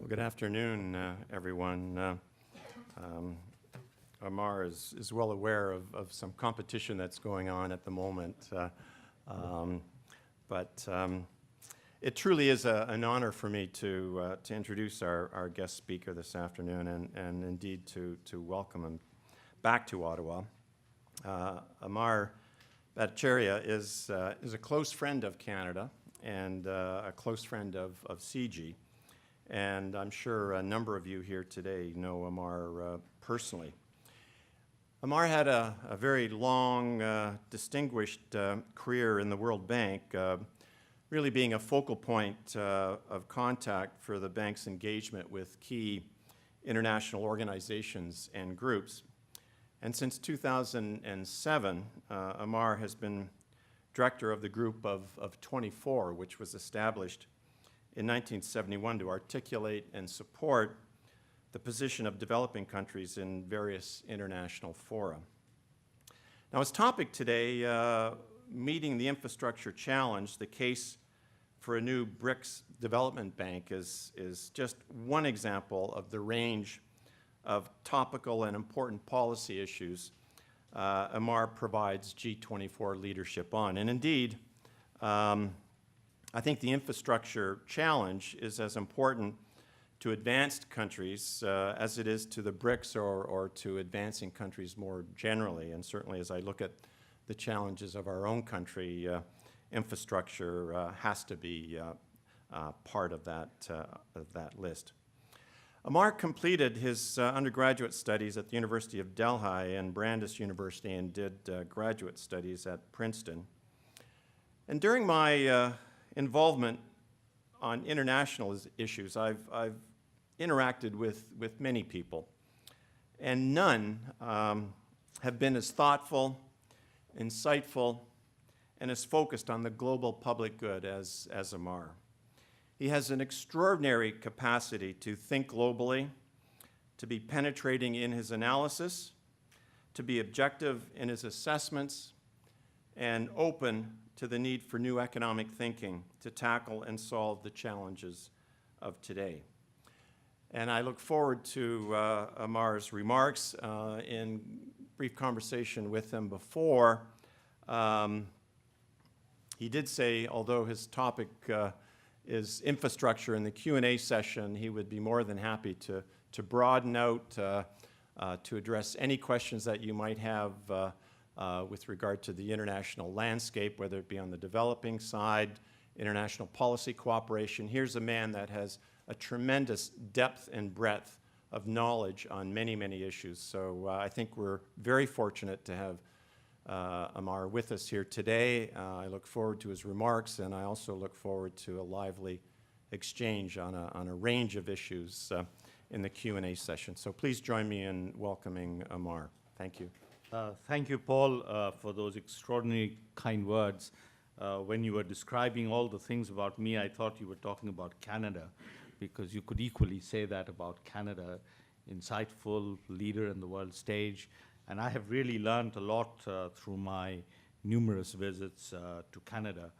Well, good afternoon, everyone. Amar is well aware of some competition that's going on at the moment, but it truly is an honor for me to introduce our guest speaker this afternoon and indeed to welcome him back to Ottawa. Amar Bhattacharya is a close friend of Canada and a close friend of CIGI. And I'm sure a number of you here today know Amar personally. Amar had a very long, distinguished career in the World Bank, really being a focal point of contact for the bank's engagement with key international organizations and groups. And since 2007, Amar has been director of the Group of 24, which was established in 1971 to articulate and support the position of developing countries in various international fora. Now, his topic today, meeting the infrastructure challenge, the case for a new BRICS development bank, is just one example of the range of topical and important policy issues Amar provides G24 leadership on. And indeed, I think the infrastructure challenge is as important to advanced countries as it is to the BRICS or to advancing countries more generally. And certainly as I look at the challenges of our own country, infrastructure has to be part of that list. Amar completed his undergraduate studies at the University of Delhi and Brandeis University and did graduate studies at Princeton. And during my involvement on international issues, I've interacted with many people, and none have been as thoughtful, insightful, and as focused on the global public good as Amar. He has an extraordinary capacity to think globally, to be penetrating in his analysis, to be objective in his assessments, and open to the need for new economic thinking to tackle and solve the challenges of today. And I look forward to Amar's remarks. In brief conversation with him before, he did say, although his topic is infrastructure in the Q&A session, he would be more than happy to broaden out, to address any questions that you might have with regard to the international landscape, whether it be on the developing side, international policy cooperation. Here's a man that has a tremendous depth and breadth of knowledge on many, many issues. So I think we're very fortunate to have Amar with us here today. I look forward to his remarks, and I also look forward to a lively exchange on a range of issues in the Q&A session. So please join me in welcoming Amar. Thank you. Thank you, Paul, for those extraordinary kind words. When you were describing all the things about me, I thought you were talking about Canada, because you could equally say that about Canada, insightful leader in the world stage. And I have really learned a lot through my numerous visits to Canada.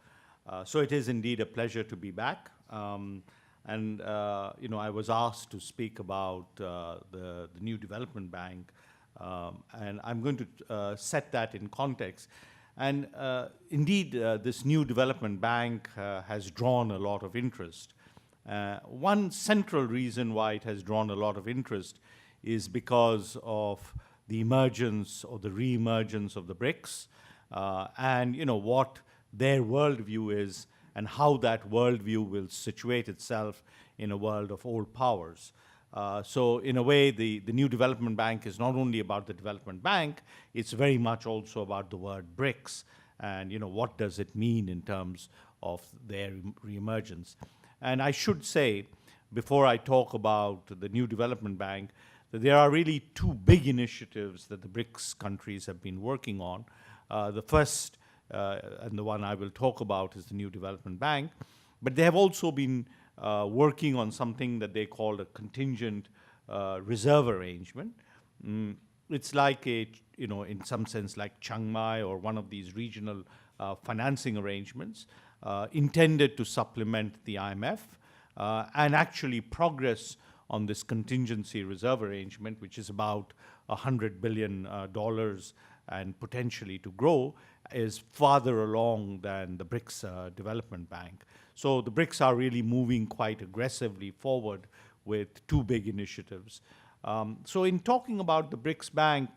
So it is indeed a pleasure to be back. And I was asked to speak about the new development bank. And I'm going to set that in context. And indeed, this new development bank has drawn a lot of interest. One central reason why it has drawn a lot of interest is because of the emergence or the re-emergence of the BRICS, and what their worldview is and how that worldview will situate itself in a world of old powers. So in a way, the new development bank is not only about the development bank, it's very much also about the word BRICS and what does it mean in terms of their reemergence. And I should say, before I talk about the new development bank, that there are really two big initiatives that the BRICS countries have been working on. The first, and the one I will talk about, is the new development bank. But they have also been working on something that they called a contingent reserve arrangement. It's like in some sense like Chiang Mai or one of these regional financing arrangements intended to supplement the IMF and actually progress on this contingency reserve arrangement, which is about $100 billion and potentially to grow, is farther along than the BRICS Development Bank. So the BRICS are really moving quite aggressively forward with two big initiatives. So in talking about the BRICS Bank,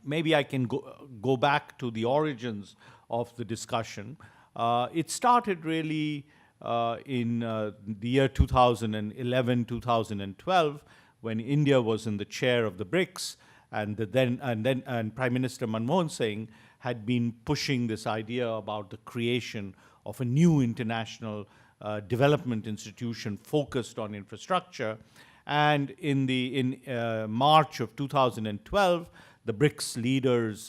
maybe I can go back to the origins of the discussion. It started really in the year 2011, 2012, when India was in the chair of the BRICS, and Prime Minister Manmohan Singh had been pushing this idea about the creation of a new international development institution focused on infrastructure. And in March of 2012, the BRICS leaders'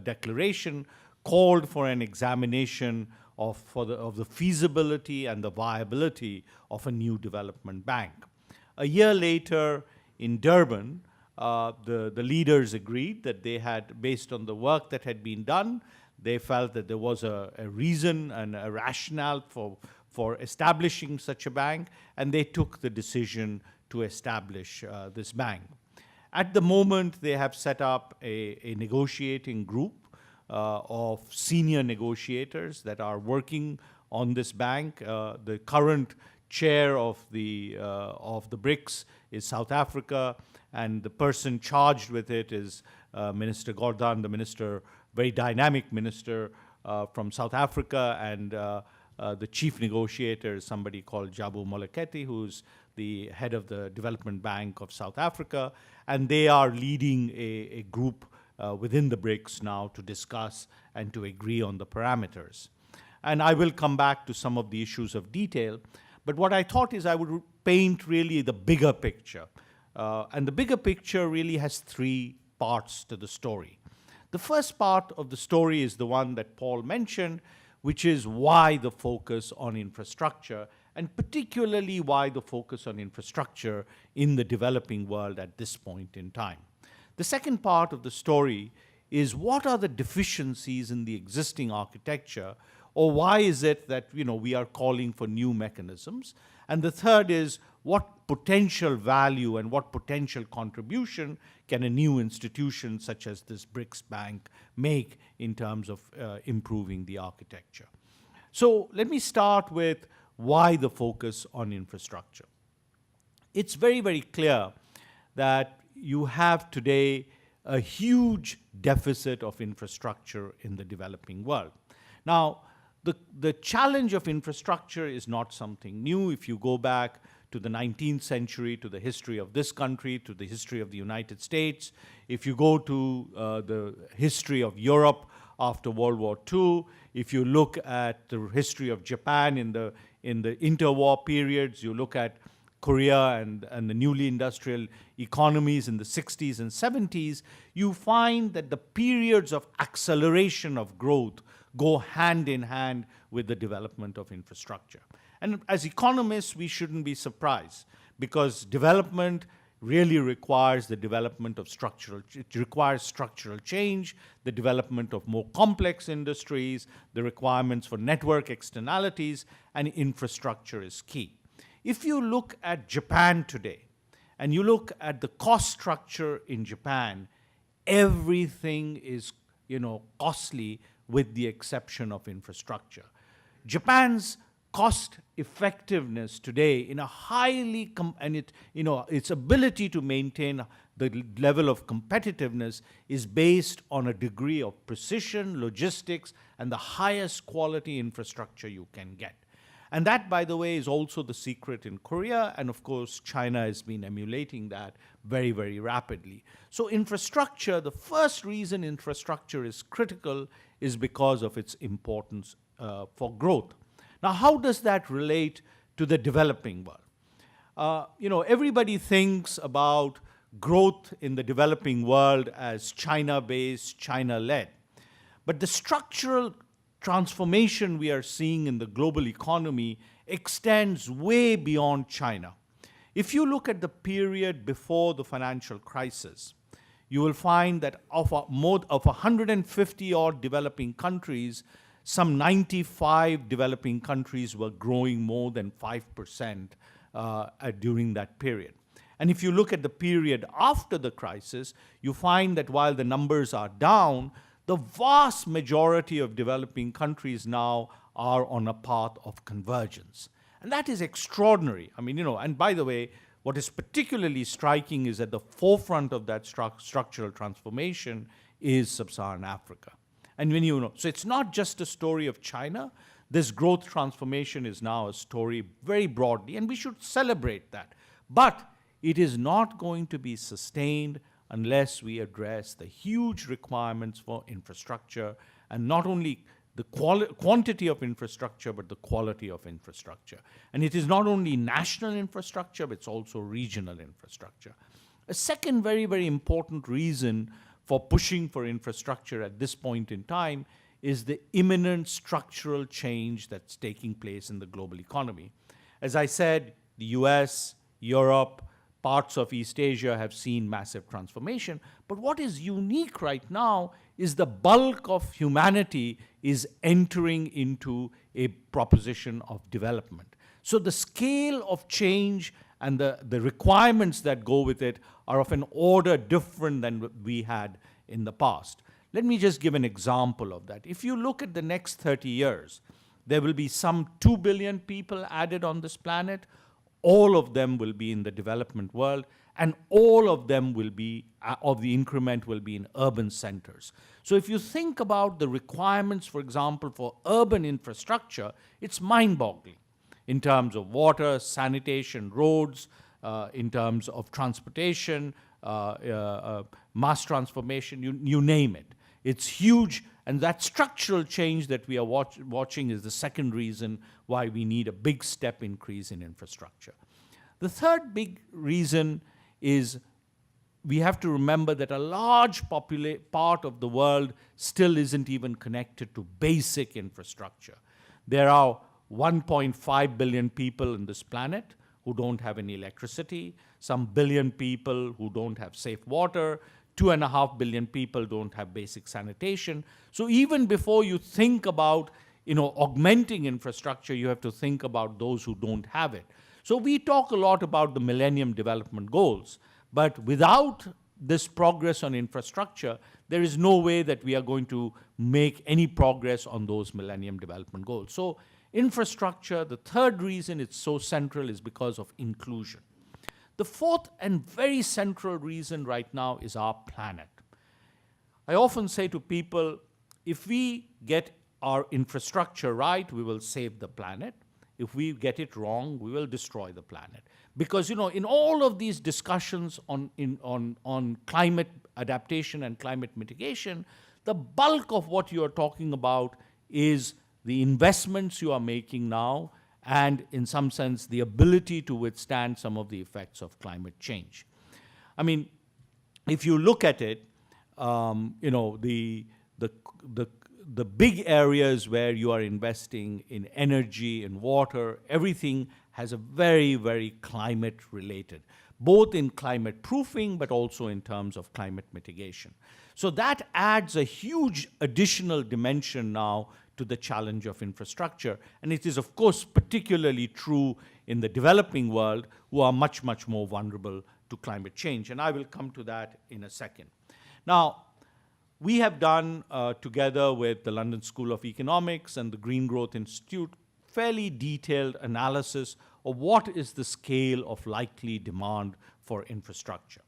declaration called for an examination of the feasibility and the viability of a new development bank. A year later, in Durban, the leaders agreed that they had, based on the work that had been done, they felt that there was a reason and a rationale for establishing such a bank, and they took the decision to establish this bank. At the moment, they have set up a negotiating group of senior negotiators that are working on this bank. The current chair of the BRICS is South Africa, and the person charged with it is Minister Gordhan, the minister, very dynamic minister from South Africa, and the chief negotiator is somebody called Jabu Moleketi, who's the head of the Development Bank of South Africa, and they are leading a group within the BRICS now to discuss and to agree on the parameters. And I will come back to some of the issues of detail, but what I thought is I would paint really the bigger picture. And the bigger picture really has three parts to the story. The first part of the story is the one that Paul mentioned, which is why the focus on infrastructure, and particularly why the focus on infrastructure in the developing world at this point in time. The second part of the story is what are the deficiencies in the existing architecture, or why is it that we are calling for new mechanisms? And the third is what potential value and what potential contribution can a new institution such as this BRICS Bank make in terms of improving the architecture. So let me start with why the focus on infrastructure. It's very, very clear that you have today a huge deficit of infrastructure in the developing world. Now, the challenge of infrastructure is not something new. If you go back to the 19th century, to the history of this country, to the history of the United States, if you go to the history of Europe after World War II, if you look at the history of Japan in the interwar periods, you look at Korea and the newly industrial economies in the 60s and 70s, you find that the periods of acceleration of growth go hand in hand with the development of infrastructure. And as economists, we shouldn't be surprised, because development really requires the development of it requires structural change, the development of more complex industries, the requirements for network externalities, and infrastructure is key. If you look at Japan today, and you look at the cost structure in Japan, everything is costly with the exception of infrastructure. Japan's cost effectiveness today in a highly its ability to maintain the level of competitiveness is based on a degree of precision, logistics, and the highest quality infrastructure you can get. And that, by the way, is also the secret in Korea, and of course China has been emulating that very, very rapidly. So infrastructure, the first reason infrastructure is critical is because of its importance for growth. Now, how does that relate to the developing world? Everybody thinks about growth in the developing world as China-based, China-led. But the structural transformation we are seeing in the global economy extends way beyond China. If you look at the period before the financial crisis, you will find that of 150 odd developing countries, some 95 developing countries were growing more than 5% during that period. And if you look at the period after the crisis, you find that while the numbers are down, the vast majority of developing countries now are on a path of convergence. And that is extraordinary. I mean, you know, and by the way, what is particularly striking is at the forefront of that structural transformation is sub-Saharan Africa. And when you know, so it's not just a story of China. This growth transformation is now a story very broadly, and we should celebrate that. But it is not going to be sustained unless we address the huge requirements for infrastructure, and not only the quantity of infrastructure, but the quality of infrastructure. And it is not only national infrastructure, but it's also regional infrastructure. A second very, very important reason for pushing for infrastructure at this point in time is the imminent structural change that's taking place in the global economy. As I said, the US, Europe, parts of East Asia have seen massive transformation. But what is unique right now is the bulk of humanity is entering into a proposition of development. So the scale of change and the requirements that go with it are of an order different than what we had in the past. Let me just give an example of that. If you look at the next 30 years, there will be some 2 billion people added on this planet. All of them will be in the development world, and all of them will be, of the increment will be in urban centers. So if you think about the requirements, for example, for urban infrastructure, it's mind-boggling in terms of water, sanitation, roads, in terms of transportation, mass transformation, you name it. It's huge, and that structural change that we are watching is the second reason why we need a big step increase in infrastructure. The third big reason is we have to remember that a large part of the world still isn't even connected to basic infrastructure. There are 1.5 billion people on this planet who don't have any electricity, some billion people who don't have safe water, 2.5 billion people don't have basic sanitation. So even before you think about, you know, augmenting infrastructure, you have to think about those who don't have it. So we talk a lot about the Millennium Development Goals, but without this progress on infrastructure, there is no way that we are going to make any progress on those Millennium Development Goals. So infrastructure, the third reason it's so central is because of inclusion. The fourth and very central reason right now is our planet. I often say to people, if we get our infrastructure right, we will save the planet. If we get it wrong, we will destroy the planet. Because, you know, in all of these discussions on climate adaptation and climate mitigation, the bulk of what you are talking about is the investments you are making now, and in some sense, the ability to withstand some of the effects of climate change. I mean, if you look at it, you know, the big areas where you are investing in energy and water, everything has a very, very climate related, both in climate proofing, but also in terms of climate mitigation. So that adds a huge additional dimension now to the challenge of infrastructure. And it is, of course, particularly true in the developing world, who are much, much more vulnerable to climate change. And I will come to that in a second. Now, we have done, together with the London School of Economics and the Green Growth Institute, fairly detailed analysis of what is the scale of likely demand for infrastructure.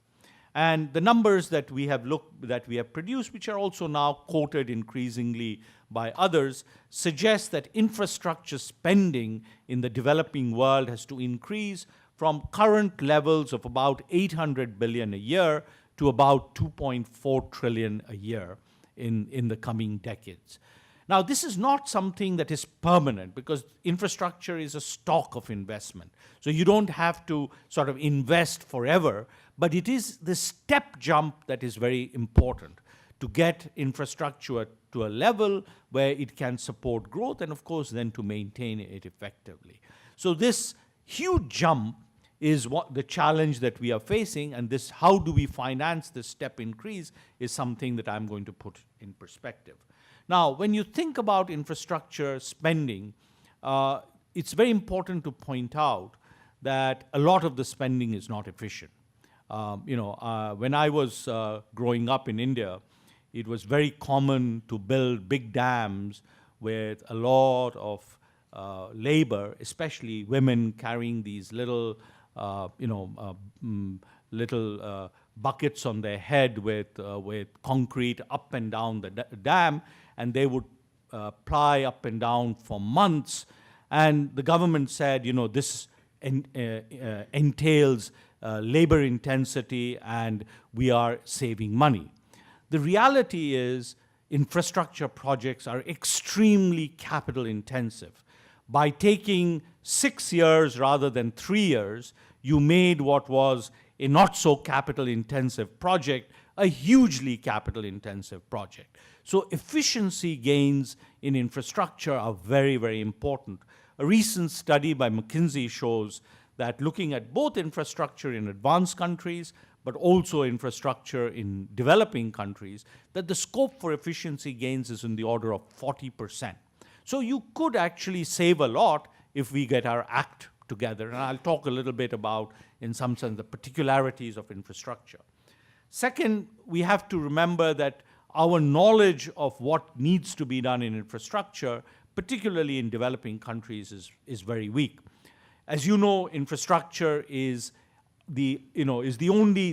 And the numbers that we have produced, which are also now quoted increasingly by others, suggest that infrastructure spending in the developing world has to increase from current levels of about 800 billion a year to about 2.4 trillion a year in the coming decades. Now, this is not something that is permanent, because infrastructure is a stock of investment. So you don't have to sort of invest forever, but it is the step jump that is very important to get infrastructure to a level where it can support growth and, of course, then to maintain it effectively. So this huge jump is what the challenge that we are facing, and this, how do we finance this step increase, is something that I'm going to put in perspective. Now, when you think about infrastructure spending, it's very important to point out that a lot of the spending is not efficient. When I was growing up in India, it was very common to build big dams with a lot of labor, especially women carrying these little, buckets on their head with concrete up and down the dam, and they would ply up and down for months. And the government said, this entails labor intensity and we are saving money. The reality is infrastructure projects are extremely capital intensive. By taking 6 years rather than 3 years, you made what was a not so capital intensive project a hugely capital intensive project. So efficiency gains in infrastructure are very, very important. A recent study by McKinsey shows that looking at both infrastructure in advanced countries but also infrastructure in developing countries, that the scope for efficiency gains is in the order of 40%. So you could actually save a lot if we get our act together. And I'll talk a little bit about, in some sense, the particularities of infrastructure. Second, we have to remember that our knowledge of what needs to be done in infrastructure, particularly in developing countries, is very weak. As you know, infrastructure is the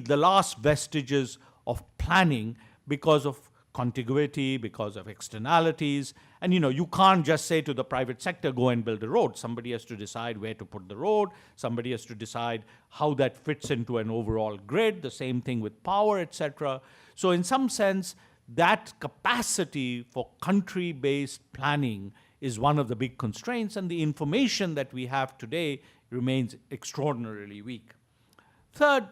last vestiges of planning because of contiguity, because of externalities. And you can't just say to the private sector, go and build a road. Somebody has to decide where to put the road. Somebody has to decide how that fits into an overall grid. The same thing with power, etc. So in some sense, that capacity for country-based planning is one of the big constraints, and the information that we have today remains extraordinarily weak. Third,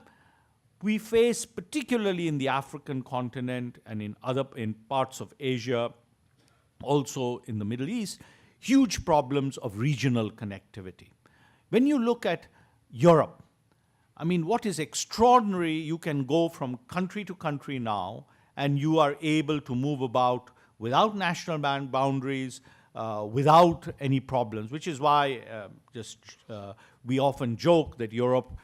we face, particularly in the African continent and in parts of Asia, also in the Middle East, huge problems of regional connectivity. When you look at Europe, what is extraordinary, you can go from country to country now, and you are able to move about without national boundaries, without any problems, which is why we often joke that Europe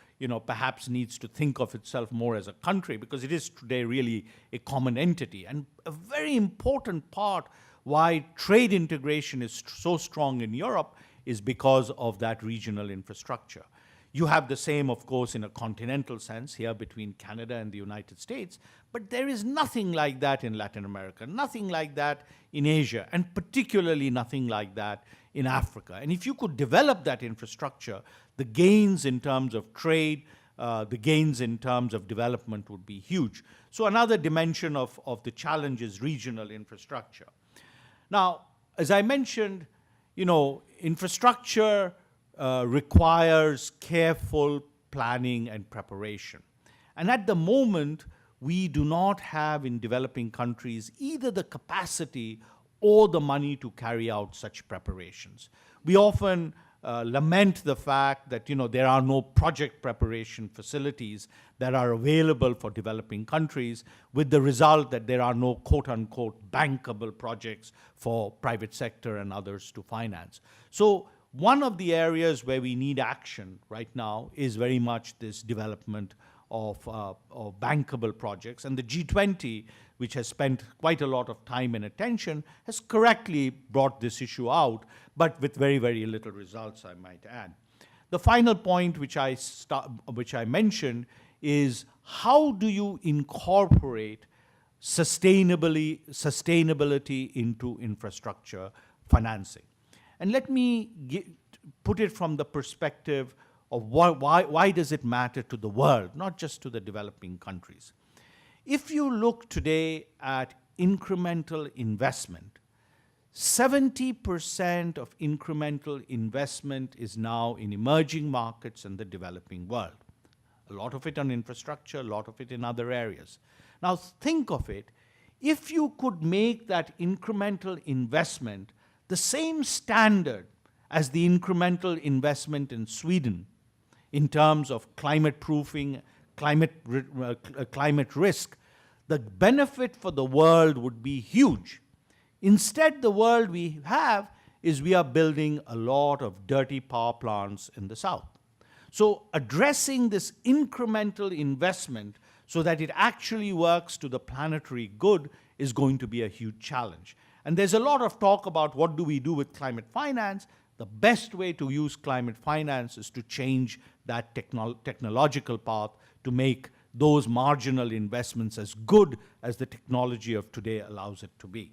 perhaps needs to think of itself more as a country, because it is today really a common entity. And a very important part why trade integration is so strong in Europe is because of that regional infrastructure. You have the same, of course, in a continental sense here between Canada and the United States, but there is nothing like that in Latin America, nothing like that in Asia, and particularly nothing like that in Africa. And if you could develop that infrastructure, the gains in terms of trade, the gains in terms of development would be huge. So another dimension of the challenge is regional infrastructure. Now, as I mentioned, infrastructure requires careful planning and preparation. And at the moment, we do not have in developing countries either the capacity or the money to carry out such preparations. We often lament the fact that there are no project preparation facilities that are available for developing countries, with the result that there are no quote-unquote bankable projects for private sector and others to finance. So one of the areas where we need action right now is very much this development of bankable projects. And the G20, which has spent quite a lot of time and attention, has correctly brought this issue out, but with very, very little results, I might add. The final point which I mentioned is, how do you incorporate sustainability into infrastructure financing? And let me put it from the perspective of why does it matter to the world, not just to the developing countries. If you look today at incremental investment, 70% of incremental investment is now in emerging markets and the developing world. A lot of it on infrastructure, a lot of it in other areas. Now think of it, if you could make that incremental investment the same standard as the incremental investment in Sweden in terms of climate proofing, climate risk, the benefit for the world would be huge. Instead, the world we have is we are building a lot of dirty power plants in the south. So addressing this incremental investment so that it actually works to the planetary good is going to be a huge challenge. And there's a lot of talk about what do we do with climate finance. The best way to use climate finance is to change that technological path to make those marginal investments as good as the technology of today allows it to be.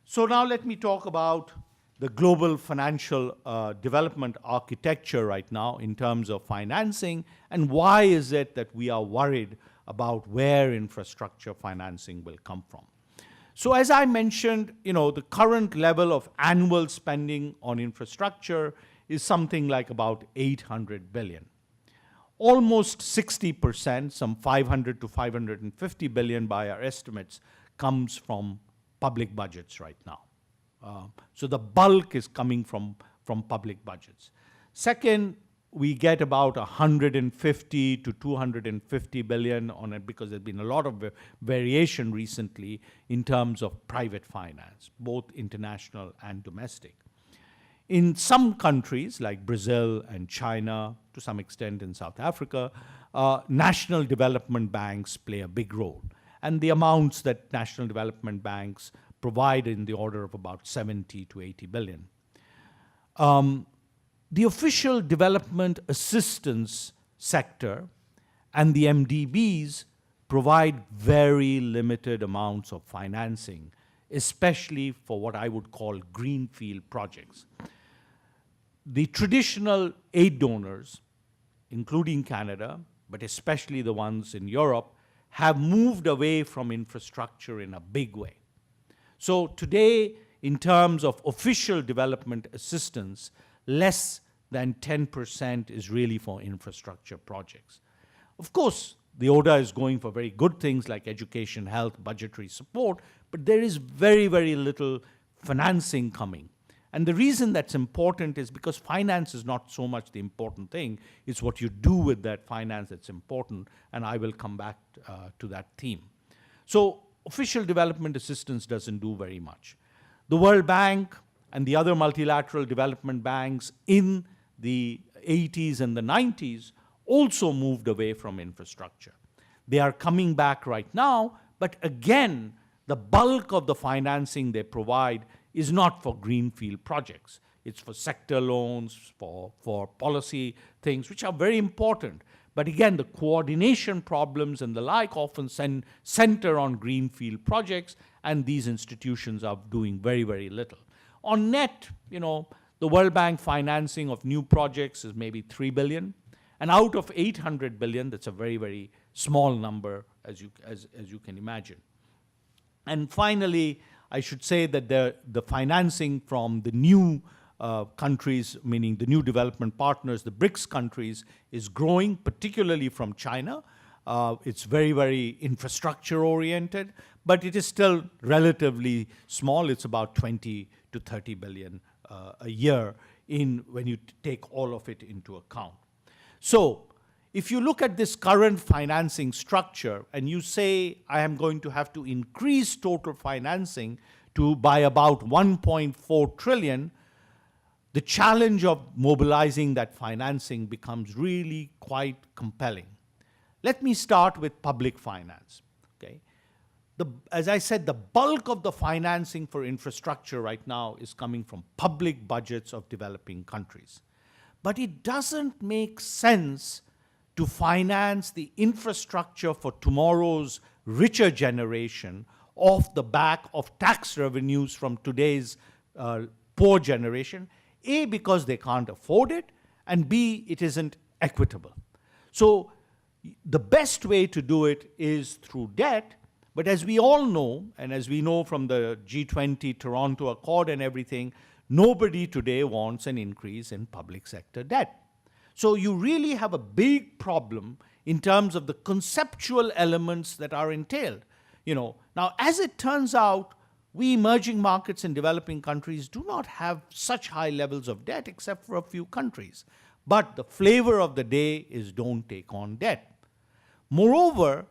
So now let me talk about the global financial development architecture right now in terms of financing, and why is it that we are worried about where infrastructure financing will come from. So as I mentioned, the current level of annual spending on infrastructure is something like about 800 billion. Almost 60%, some 500 to 550 billion by our estimates, comes from public budgets right now. So the bulk is coming from public budgets. Second, we get about 150 to 250 billion on it because there's been a lot of variation recently in terms of private finance, both international and domestic. In some countries like Brazil and China, to some extent in South Africa, national development banks play a big role. And the amounts that national development banks provide in the order of about 70 to 80 billion. The official development assistance sector and the MDBs provide very limited amounts of financing, especially for what I would call greenfield projects. The traditional aid donors, including Canada, but especially the ones in Europe, have moved away from infrastructure in a big way. So today, in terms of official development assistance, less than 10% is really for infrastructure projects. Of course, the ODA is going for very good things like education, health, budgetary support, but there is very, very little financing coming. And the reason that's important is because finance is not so much the important thing, it's what you do with that finance that's important, and I will come back to that theme. So official development assistance doesn't do very much. The World Bank and the other multilateral development banks in the 80s and the 90s also moved away from infrastructure. They are coming back right now, but again, the bulk of the financing they provide is not for greenfield projects. It's for sector loans, for policy things, which are very important. But again, the coordination problems and the like often center on greenfield projects, and these institutions are doing very, very little. On net, the World Bank financing of new projects is maybe 3 billion. And out of 800 billion, that's a very, very small number, as you can imagine. And finally, I should say that the financing from the new countries, meaning the new development partners, the BRICS countries, is growing, particularly from China. It's very, very infrastructure oriented, but it is still relatively small. It's about 20 to 30 billion a year when you take all of it into account. So if you look at this current financing structure and you say, I am going to have to increase total financing by about 1.4 trillion, the challenge of mobilizing that financing becomes really quite compelling. Let me start with public finance. Okay? As I said, the bulk of the financing for infrastructure right now is coming from public budgets of developing countries. But it doesn't make sense to finance the infrastructure for tomorrow's richer generation off the back of tax revenues from today's poor generation, A, because they can't afford it, and B, it isn't equitable. So the best way to do it is through debt, but as we all know, and as we know from the G20 Toronto Accord and everything, nobody today wants an increase in public sector debt. So you really have a big problem in terms of the conceptual elements that are entailed. Now, as it turns out, we emerging markets in developing countries do not have such high levels of debt except for a few countries. But the flavor of the day is don't take on debt. Moreover,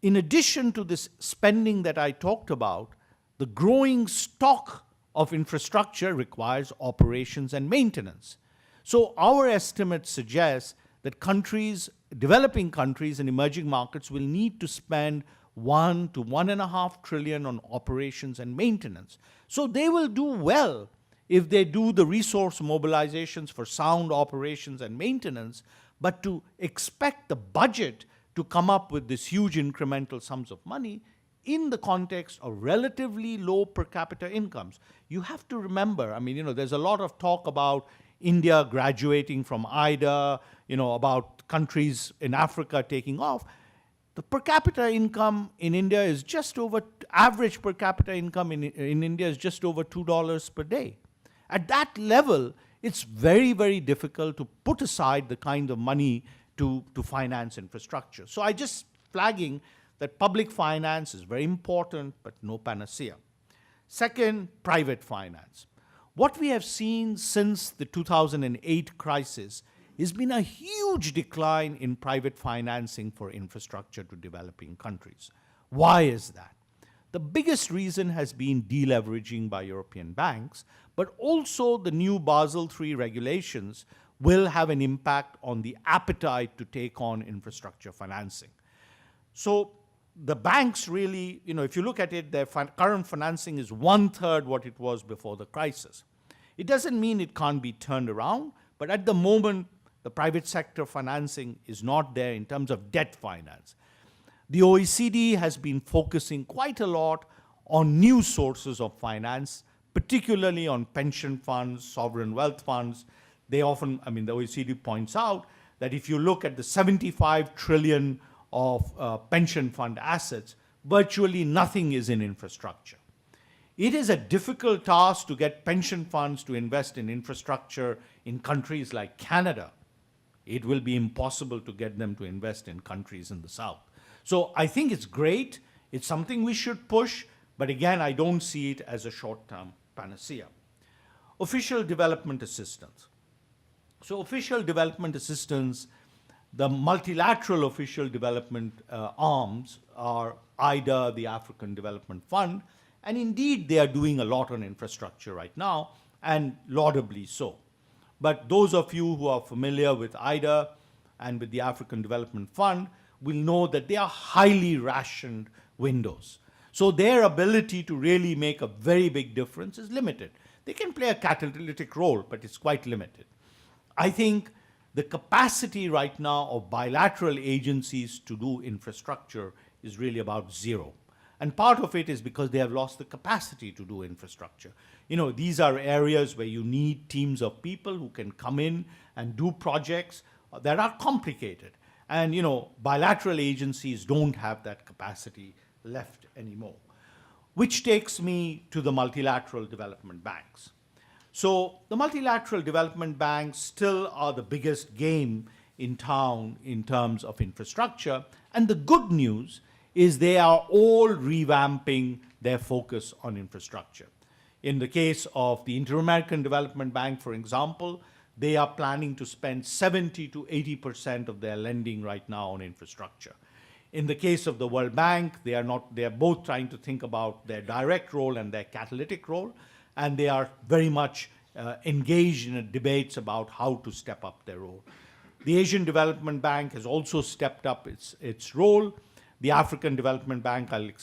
in addition to this spending that I talked about, the growing stock of infrastructure requires operations and maintenance. So our estimates suggest that countries, developing countries and emerging markets will need to spend 1 to 1.5 trillion on operations and maintenance. So they will do well if they do the resource mobilizations for sound operations and maintenance, but to expect the budget to come up with this huge incremental sums of money in the context of relatively low per capita incomes. You have to remember, I mean, there's a lot of talk about India graduating from IDA, about countries in Africa taking off. The per capita income in India is just over, average per capita income in India is just over $2 per day. At that level, it's very, very difficult to put aside the kind of money to finance infrastructure. So I just flagging that public finance is very important, but no panacea. Second, private finance. What we have seen since the 2008 crisis has been a huge decline in private financing for infrastructure to developing countries. Why is that? The biggest reason has been deleveraging by European banks, but also the new Basel III regulations will have an impact on the appetite to take on infrastructure financing. So the banks really, if you look at it, their current financing is 1/3 what it was before the crisis. It doesn't mean it can't be turned around, but at the moment, the private sector financing is not there in terms of debt finance. The OECD has been focusing quite a lot on new sources of finance, particularly on pension funds, sovereign wealth funds. They often, the OECD points out that if you look at the 75 trillion of pension fund assets, virtually nothing is in infrastructure. It is a difficult task to get pension funds to invest in infrastructure in countries like Canada. It will be impossible to get them to invest in countries in the South. So I think it's great. It's something we should push. But again, I don't see it as a short-term panacea. Official development assistance. So official development assistance, the multilateral official development arms are IDA, the African Development Fund, and indeed they are doing a lot on infrastructure right now, and laudably so. But those of you who are familiar with IDA and with the African Development Fund will know that they are highly rationed windows. So their ability to really make a very big difference is limited. They can play a catalytic role, but it's quite limited. I think the capacity right now of bilateral agencies to do infrastructure is really about zero. And part of it is because they have lost the capacity to do infrastructure. These are areas where you need teams of people who can come in and do projects that are complicated. And, bilateral agencies don't have that capacity left anymore. Which takes me to the multilateral development banks. So the multilateral development banks still are the biggest game in town in terms of infrastructure. And the good news is they are all revamping their focus on infrastructure. In the case of the Inter-American Development Bank, for example, they are planning to spend 70 to 80% of their lending right now on infrastructure. In the case of the World Bank, they are both trying to think about their direct role and their catalytic role, and they are very much engaged in debates about how to step up their role. The Asian Development Bank has also stepped up its role. The African Development Bank, I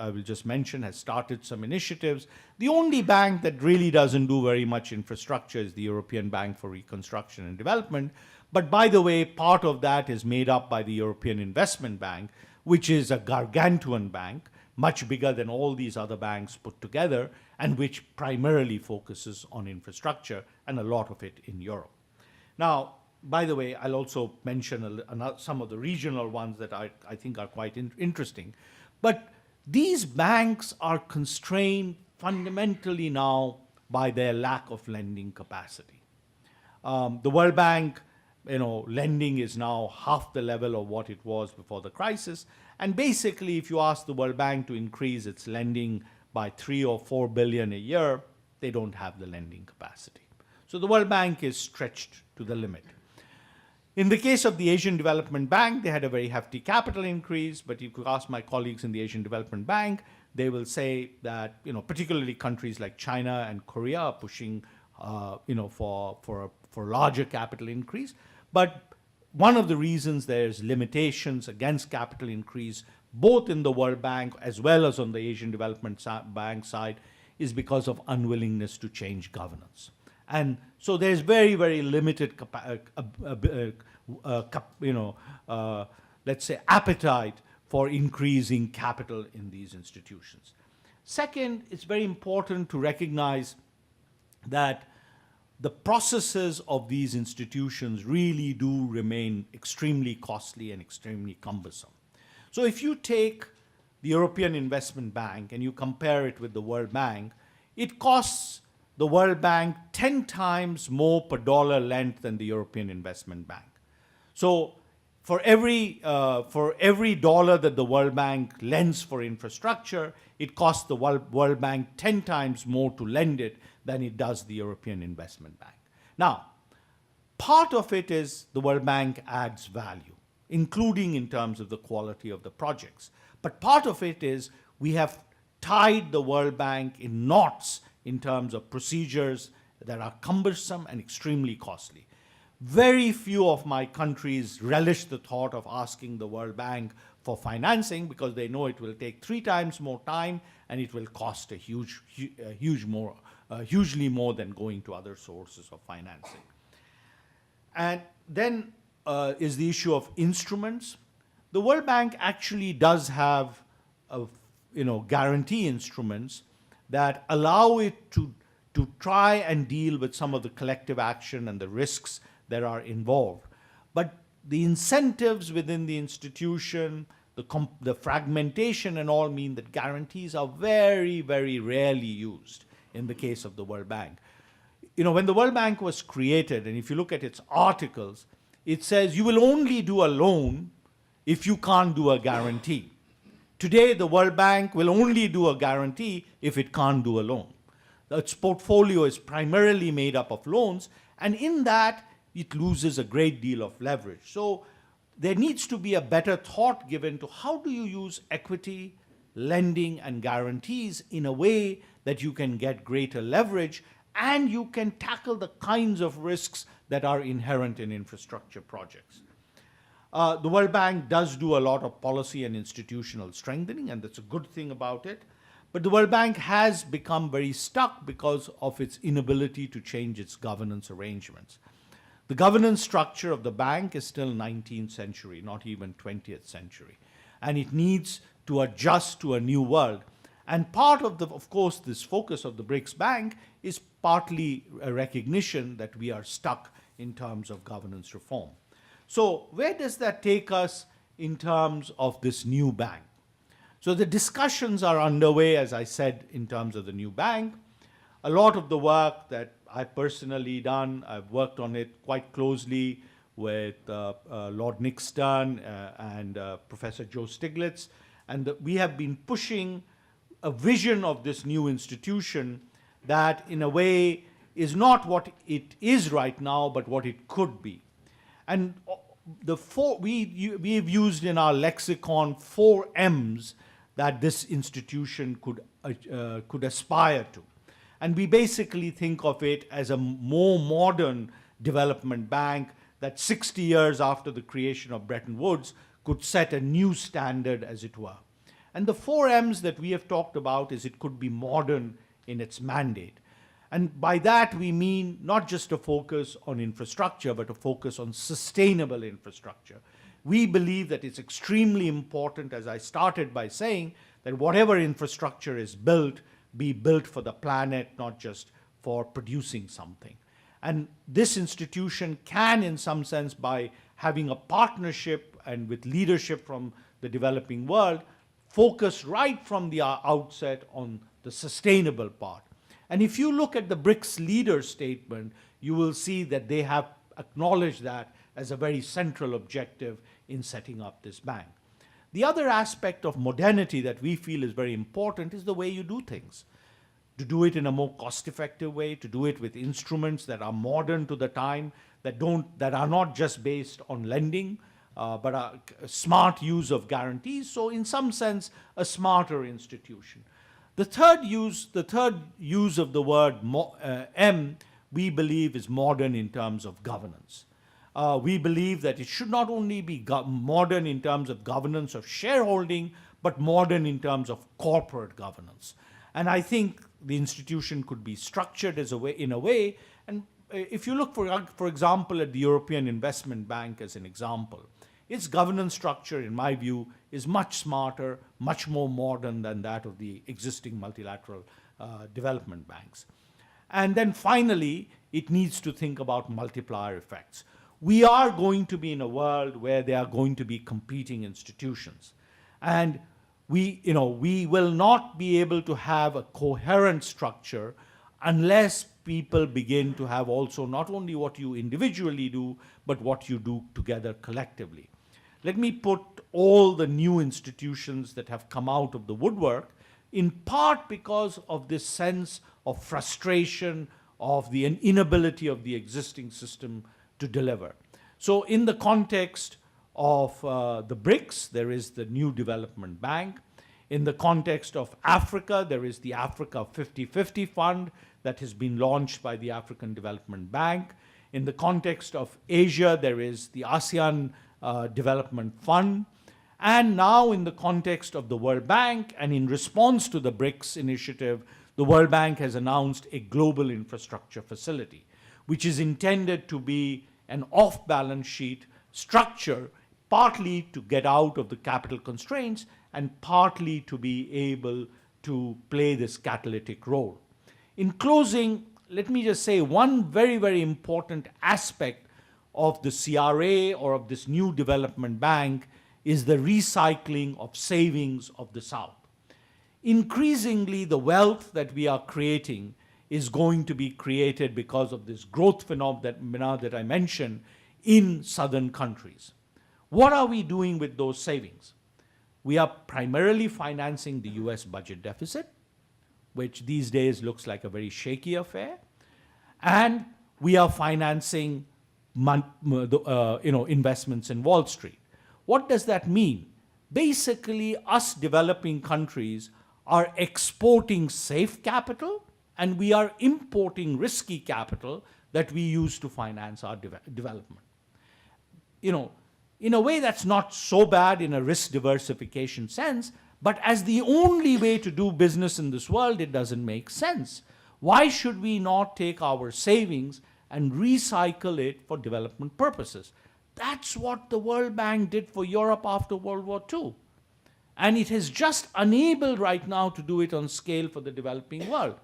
will just mention, has started some initiatives. The only bank that really doesn't do very much infrastructure is the European Bank for Reconstruction and Development. But by the way, part of that is made up by the European Investment Bank, which is a gargantuan bank, much bigger than all these other banks put together, and which primarily focuses on infrastructure, and a lot of it in Europe. Now, by the way, I'll also mention some of the regional ones that I think are quite interesting. But these banks are constrained fundamentally now by their lack of lending capacity. The World Bank, lending is now half the level of what it was before the crisis. And basically, if you ask the World Bank to increase its lending by 3 or 4 billion a year, they don't have the lending capacity. So the World Bank is stretched to the limit. In the case of the Asian Development Bank, they had a very hefty capital increase, but you could ask my colleagues in the Asian Development Bank, they will say that, particularly countries like China and Korea are pushing, for larger capital increase. But one of the reasons there's limitations against capital increase, both in the World Bank as well as on the Asian Development Bank side, is because of unwillingness to change governance. And so there's very, very limited, let's say, appetite for increasing capital in these institutions. Second, it's very important to recognize that the processes of these institutions really do remain extremely costly and extremely cumbersome. So if you take the European Investment Bank and you compare it with the World Bank, it costs the World Bank 10 times more per dollar lent than the European Investment Bank. So for every dollar that the World Bank lends for infrastructure, it costs the World Bank 10 times more to lend it than it does the European Investment Bank. Now, part of it is the World Bank adds value, including in terms of the quality of the projects. But part of it is we have tied the World Bank in knots in terms of procedures that are cumbersome and extremely costly. Very few of my countries relish the thought of asking the World Bank for financing because they know it will take 3 times more time and it will cost hugely more than going to other sources of financing. And then is the issue of instruments. The World Bank actually does have guarantee instruments that allow it to try and deal with some of the collective action and the risks that are involved. But the incentives within the institution, the fragmentation and all mean that guarantees are very, very rarely used in the case of the World Bank. When the World Bank was created, and if you look at its articles, it says you will only do a loan if you can't do a guarantee. Today, the World Bank will only do a guarantee if it can't do a loan. Its portfolio is primarily made up of loans, and in that, it loses a great deal of leverage. So there needs to be a better thought given to how do you use equity, lending, and guarantees in a way that you can get greater leverage and you can tackle the kinds of risks that are inherent in infrastructure projects. The World Bank does do a lot of policy and institutional strengthening, and that's a good thing about it. But the World Bank has become very stuck because of its inability to change its governance arrangements. The governance structure of the bank is still 19th century, not even 20th century. And it needs to adjust to a new world. And part of course, this focus of the BRICS Bank is partly a recognition that we are stuck in terms of governance reform. So where does that take us in terms of this new bank? So the discussions are underway, as I said, in terms of the new bank. A lot of the work that I've personally done, I've worked on it quite closely with Lord Nixon and Professor Joe Stiglitz. And we have been pushing a vision of this new institution that, in a way, is not what it is right now, but what it could be. And we've used in our lexicon 4 M's that this institution could aspire to. And we basically think of it as a more modern development bank that 60 years after the creation of Bretton Woods could set a new standard, as it were. And the 4 M's that we have talked about is it could be modern in its mandate. And by that we mean not just a focus on infrastructure, but a focus on sustainable infrastructure. We believe that it's extremely important, as I started by saying, that whatever infrastructure is built, be built for the planet, not just for producing something. And this institution can, in some sense, by having a partnership and with leadership from the developing world, focus right from the outset on the sustainable part. And if you look at the BRICS leader statement, you will see that they have acknowledged that as a very central objective in setting up this bank. The other aspect of modernity that we feel is very important is the way you do things. to do it in a more cost-effective way, to do it with instruments that are modern to the time, that are not just based on lending, but a smart use of guarantees. So in some sense, a smarter institution. The third use of the word M, we believe, is modern in terms of governance. We believe that it should not only be modern in terms of governance of shareholding, but modern in terms of corporate governance. And I think the institution could be structured in a way, and if you look, for example, at the European Investment Bank as an example, its governance structure, in my view, is much smarter, much more modern than that of the existing multilateral development banks. And then finally, it needs to think about multiplier effects. We are going to be in a world where there are going to be competing institutions. And we will not be able to have a coherent structure unless people begin to have also not only what you individually do, but what you do together collectively. Let me put all the new institutions that have come out of the woodwork, in part because of this sense of frustration, of the inability of the existing system to deliver. So in the context of the BRICS, there is the New Development Bank. In the context of Africa, there is the Africa 50/50 Fund that has been launched by the African Development Bank. In the context of Asia, there is the ASEAN Development Fund. And now in the context of the World Bank, and in response to the BRICS initiative, the World Bank has announced a global infrastructure facility, which is intended to be an off-balance sheet structure, partly to get out of the capital constraints and partly to be able to play this catalytic role. In closing, let me just say one very, very important aspect of the CRA or of this new development bank is the recycling of savings of the South. Increasingly, the wealth that we are creating is going to be created because of this growth phenomena that I mentioned in southern countries. What are we doing with those savings? We are primarily financing the US budget deficit, which these days looks like a very shaky affair, and we are financing investments in Wall Street. What does that mean? Basically, us developing countries are exporting safe capital and we are importing risky capital that we use to finance our development. In a way, that's not so bad in a risk diversification sense, but as the only way to do business in this world, it doesn't make sense. Why should we not take our savings and recycle it for development purposes? That's what the World Bank did for Europe after World War II. And it has just enabled right now to do it on scale for the developing world.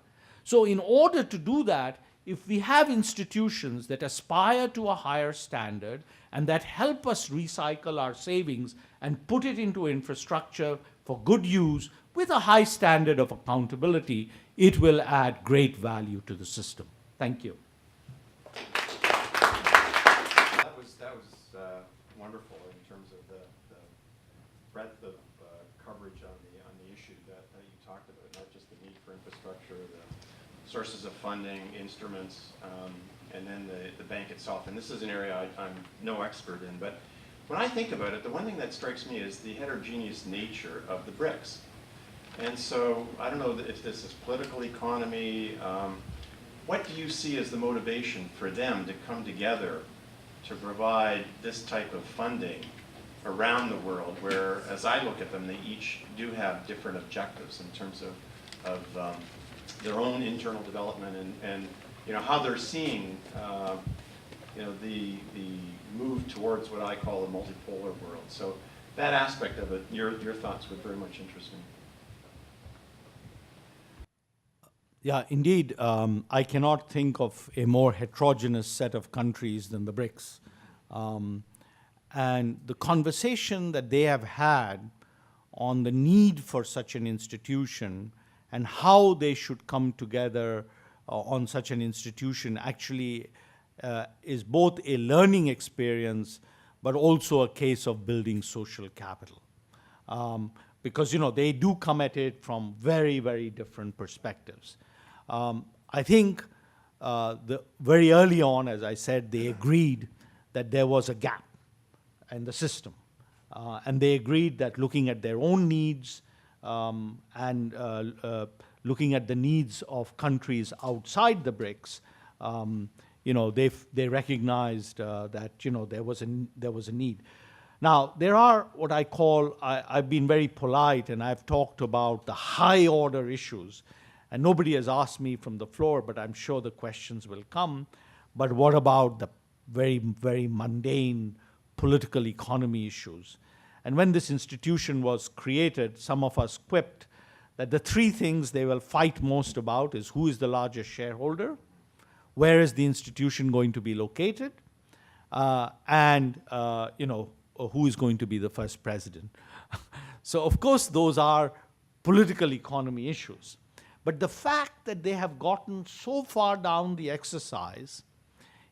So in order to do that, if we have institutions that aspire to a higher standard and that help us recycle our savings and put it into infrastructure for good use with a high standard of accountability, it will add great value to the system. Thank you. That was wonderful in terms of the breadth of coverage on the issue that you talked about, not just the need for infrastructure, the sources of funding, instruments, and then the bank itself. And this is an area I'm no expert in, but when I think about it, the one thing that strikes me is the heterogeneous nature of the BRICS. And so I don't know if this is political economy. What do you see as the motivation for them to come together to provide this type of funding around the world, where, as I look at them, they each do have different objectives in terms of their own internal development and how they're seeing the move towards what I call a multipolar world. So that aspect of it, your thoughts would very much interest me. Yeah, indeed. I cannot think of a more heterogeneous set of countries than the BRICS. And the conversation that they have had on the need for such an institution and how they should come together on such an institution actually is both a learning experience, but also a case of building social capital. Because they do come at it from very, very different perspectives. I think very early on, as I said, they agreed that there was a gap in the system. And they agreed that looking at their own needs and looking at the needs of countries outside the BRICS, they recognized that there was a need. Now, there are what I call, I've been very polite and I've talked about the high order issues, and nobody has asked me from the floor, but I'm sure the questions will come. But what about the very, very mundane political economy issues? And when this institution was created, some of us quipped that the three things they will fight most about is who is the largest shareholder, where is the institution going to be located, and who is going to be the first president. So of course those are political economy issues. But the fact that they have gotten so far down the exercise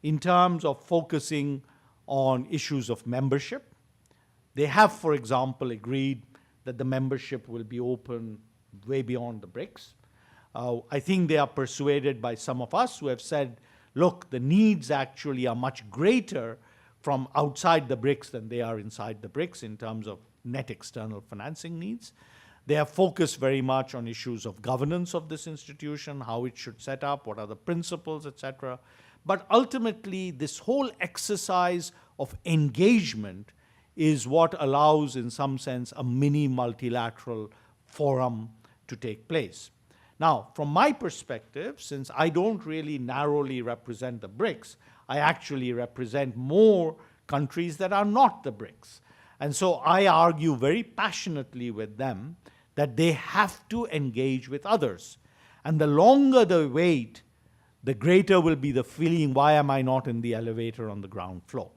in terms of focusing on issues of membership, they have, for example, agreed that the membership will be open way beyond the BRICS. I think they are persuaded by some of us who have said, look, the needs actually are much greater from outside the BRICS than they are inside the BRICS in terms of net external financing needs. They have focused very much on issues of governance of this institution, how it should set up, what are the principles, etc. But ultimately, this whole exercise of engagement is what allows, in some sense, a mini multilateral forum to take place. Now, from my perspective, since I don't really narrowly represent the BRICS, I actually represent more countries that are not the BRICS. And so I argue very passionately with them that they have to engage with others. And the longer they wait, the greater will be the feeling, why am I not in the elevator on the ground floor?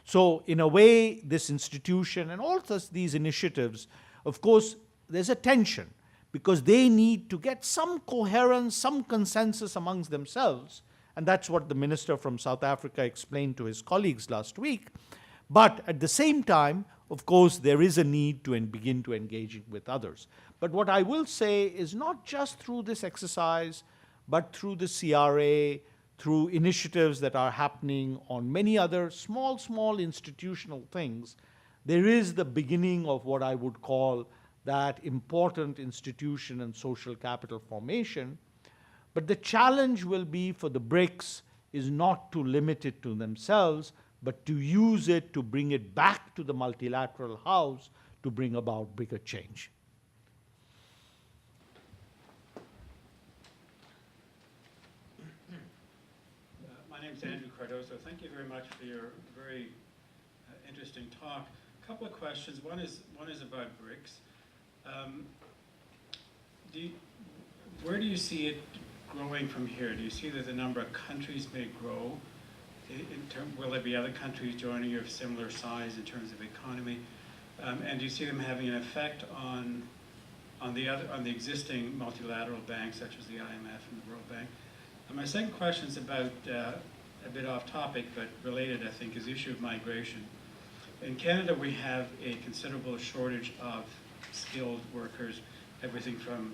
So in a way, this institution and all these initiatives, of course, there's a tension because they need to get some coherence, some consensus amongst themselves. And that's what the minister from South Africa explained to his colleagues last week. But at the same time, of course, there is a need to begin to engage with others. But what I will say is not just through this exercise, but through the CRA, through initiatives that are happening on many other small institutional things, there is the beginning of what I would call that important institution and social capital formation. But the challenge will be for the BRICS is not to limit it to themselves, but to use it to bring it back to the multilateral house to bring about bigger change. My name is Andrew Cardoso. Thank you very much for your very interesting talk. A couple of questions. One is about BRICS. Where do you see it growing from here? Do you see that the number of countries may grow? Will there be other countries joining you of similar size in terms of economy? And do you see them having an effect on the existing multilateral banks such as the IMF and the World Bank? And my second question is about a bit off topic but related, I think, is the issue of migration. In Canada, we have a considerable shortage of skilled workers, everything from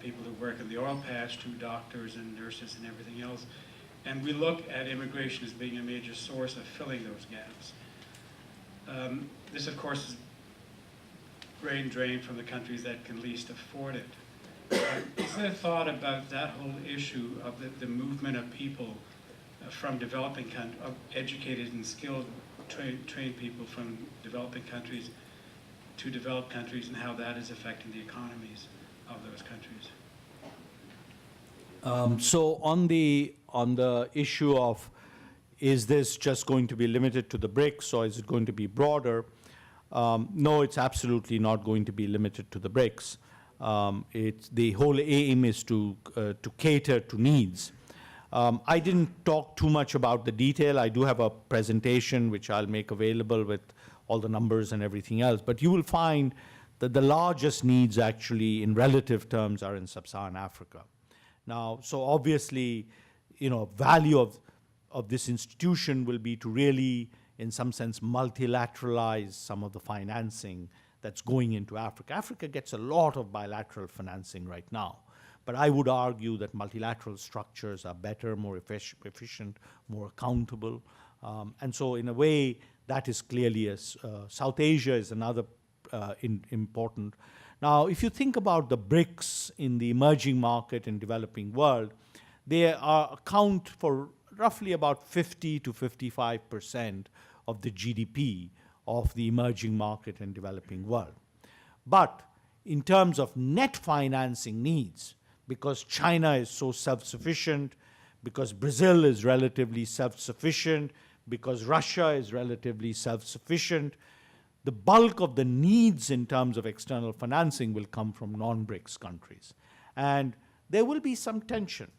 people who work in the oil patch to doctors and nurses and everything else. And we look at immigration as being a major source of filling those gaps. This, of course, is brain drain from the countries that can least afford it. Is there a thought about that whole issue of the movement of people from developing countries, of educated and skilled, trained people from developing countries to developed countries, and how that is affecting the economies of those countries? So on the issue of is this just going to be limited to the BRICS or is it going to be broader? No, it's absolutely not going to be limited to the BRICS. The whole aim is to cater to needs. I didn't talk too much about the detail. I do have a presentation which I'll make available with all the numbers and everything else. But you will find that the largest needs actually in relative terms are in sub-Saharan Africa. Now, so obviously, value of this institution will be to really, in some sense, multilateralize some of the financing that's going into Africa. Africa gets a lot of bilateral financing right now. But I would argue that multilateral structures are better, more efficient, more accountable. And so in a way, that is clearly South Asia is another important. Now, if you think about the BRICS in the emerging market and developing world, they account for roughly about 50 to 55% of the GDP of the emerging market and developing world. But in terms of net financing needs, because China is so self-sufficient, because Brazil is relatively self-sufficient, because Russia is relatively self-sufficient, the bulk of the needs in terms of external financing will come from non-BRICS countries. And there will be some tension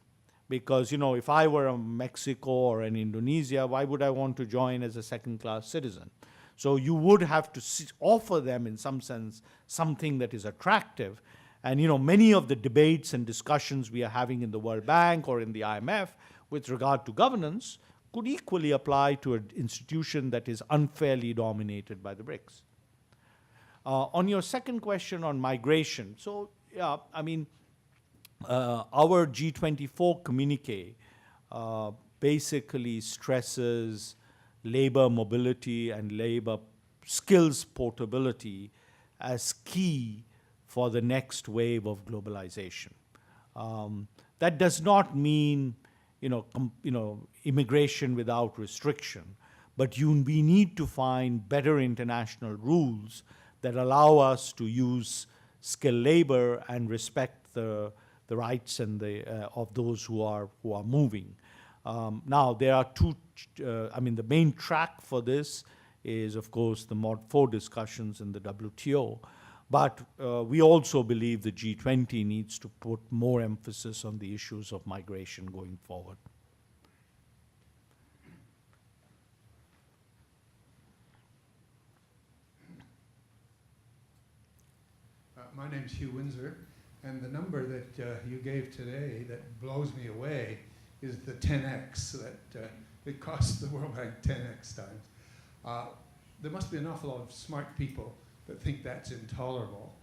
because, if I were a Mexico or an Indonesia, why would I want to join as a second-class citizen? So you would have to offer them, in some sense, something that is attractive. And, many of the debates and discussions we are having in the World Bank or in the IMF with regard to governance could equally apply to an institution that is unfairly dominated by the BRICS. On your second question on migration, so yeah, our G24 communique basically stresses labor mobility and labor skills portability as key for the next wave of globalization. That does not mean immigration without restriction, but we need to find better international rules that allow us to use skilled labor and respect the rights and of those who are moving. Now, there are the main track for this is, of course, the Mod 4 discussions in the WTO, but we also believe the G20 needs to put more emphasis on the issues of migration going forward. My name's Hugh Windsor, and the number that you gave today that blows me away is the 10x, that it costs the World Bank 10x times. There must be an awful lot of smart people that think that's intolerable